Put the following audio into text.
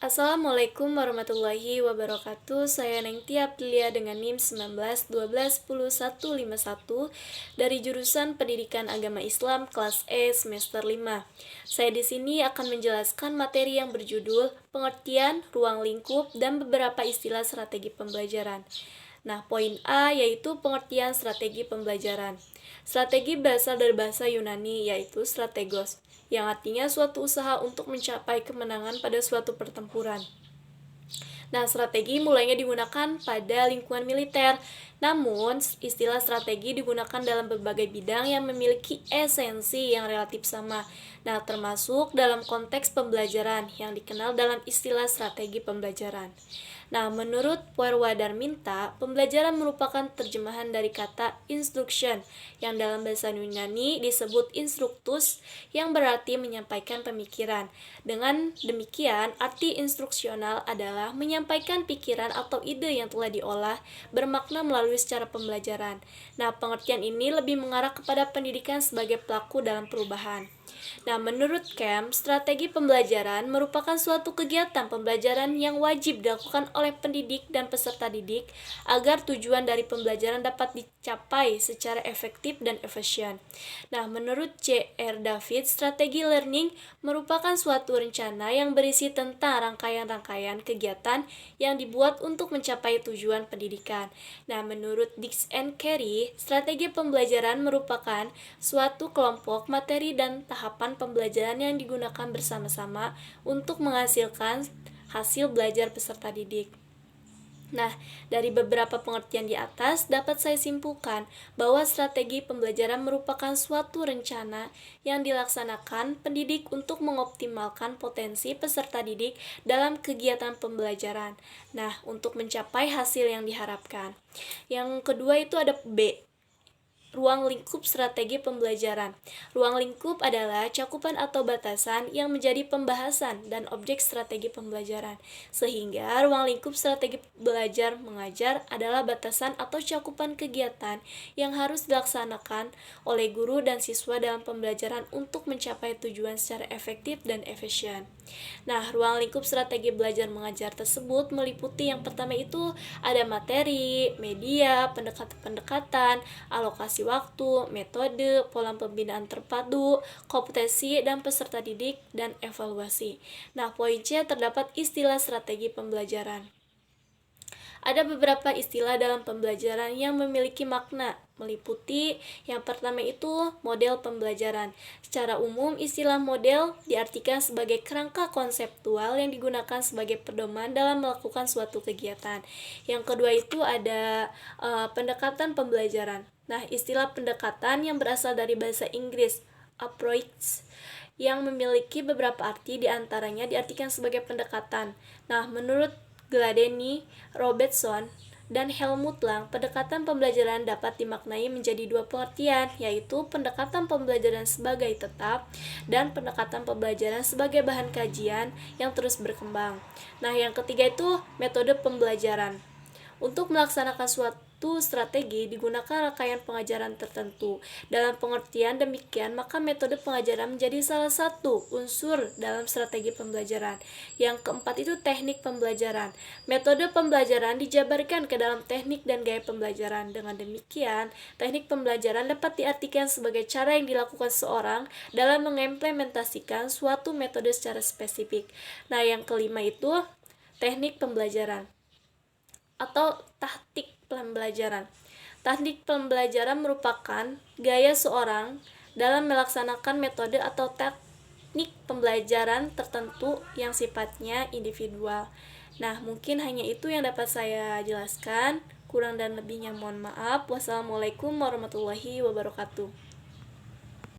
Assalamualaikum warahmatullahi wabarakatuh. Saya Nengtia Aprilia dengan NIM 19 12 10 151 dari jurusan Pendidikan Agama Islam kelas E semester 5. Saya di sini akan menjelaskan materi yang berjudul pengertian, ruang lingkup, dan beberapa istilah strategi pembelajaran. Nah, poin A yaitu pengertian strategi pembelajaran. Strategi berasal dari bahasa Yunani yaitu strategos, yang artinya suatu usaha untuk mencapai kemenangan pada suatu pertempuran. Nah, strategi mulainya digunakan pada lingkungan militer. Namun, istilah strategi digunakan dalam berbagai bidang yang memiliki esensi yang relatif sama. Nah, termasuk dalam konteks pembelajaran yang dikenal dalam istilah strategi pembelajaran. Nah, menurut Purwadarminta, pembelajaran merupakan terjemahan dari kata instruction yang dalam bahasa Yunani disebut instructus yang berarti menyampaikan pemikiran. Dengan demikian, arti instruksional adalah menyampaikan pikiran atau ide yang telah diolah bermakna melalui secara pembelajaran. Nah, pengertian ini lebih mengarah kepada pendidikan sebagai pelaku dalam perubahan. Nah, menurut Kemp, strategi pembelajaran merupakan suatu kegiatan pembelajaran yang wajib dilakukan oleh pendidik dan peserta didik agar tujuan dari pembelajaran dapat dicapai secara efektif dan efisien. Nah, menurut C.R. David, strategi learning merupakan suatu rencana yang berisi tentang rangkaian-rangkaian kegiatan yang dibuat untuk mencapai tujuan pendidikan. Nah, menurut Dix and Carey, strategi pembelajaran merupakan suatu kelompok materi dan tahapan pembelajaran yang digunakan bersama-sama untuk menghasilkan hasil belajar peserta didik. Nah, dari beberapa pengertian di atas dapat saya simpulkan bahwa strategi pembelajaran merupakan suatu rencana yang dilaksanakan pendidik untuk mengoptimalkan potensi peserta didik dalam kegiatan pembelajaran. Nah, untuk mencapai hasil yang diharapkan. Yang kedua itu ada B, ruang lingkup strategi pembelajaran. Ruang lingkup adalah cakupan atau batasan yang menjadi pembahasan dan objek strategi pembelajaran. Sehingga ruang lingkup strategi belajar mengajar adalah batasan atau cakupan kegiatan yang harus dilaksanakan oleh guru dan siswa dalam pembelajaran untuk mencapai tujuan secara efektif dan efisien. Nah, ruang lingkup strategi belajar mengajar tersebut meliputi yang pertama itu ada materi, media, pendekatan-pendekatan, alokasi waktu, metode, pola pembinaan terpadu, kompetensi dan peserta didik, dan evaluasi. Nah, poin C terdapat istilah strategi pembelajaran. Ada beberapa istilah dalam pembelajaran yang memiliki makna, meliputi yang pertama itu model pembelajaran. Secara umum, istilah model diartikan sebagai kerangka konseptual yang digunakan sebagai pedoman dalam melakukan suatu kegiatan. Yang kedua itu ada pendekatan pembelajaran. Nah, istilah pendekatan yang berasal dari bahasa Inggris, approach, yang memiliki beberapa arti diantaranya diartikan sebagai pendekatan. Nah, menurut Gladeni, Robertson, dan Helmut Lang, pendekatan pembelajaran dapat dimaknai menjadi dua pengertian, yaitu pendekatan pembelajaran sebagai tetap dan pendekatan pembelajaran sebagai bahan kajian yang terus berkembang. Nah, yang ketiga itu metode pembelajaran. Untuk melaksanakan suatu strategi digunakan rangkaian pengajaran tertentu. Dalam pengertian demikian, maka metode pengajaran menjadi salah satu unsur dalam strategi pembelajaran. Yang keempat itu teknik pembelajaran. Metode pembelajaran dijabarkan ke dalam teknik dan gaya pembelajaran. Dengan demikian, teknik pembelajaran dapat diartikan sebagai cara yang dilakukan seorang dalam mengimplementasikan suatu metode secara spesifik. Nah, yang kelima itu teknik pembelajaran atau taktik pembelajaran. Taktik pembelajaran merupakan gaya seorang dalam melaksanakan metode atau teknik pembelajaran tertentu yang sifatnya individual. Nah, mungkin hanya itu yang dapat saya jelaskan. Kurang dan lebihnya mohon maaf. Wassalamualaikum warahmatullahi wabarakatuh.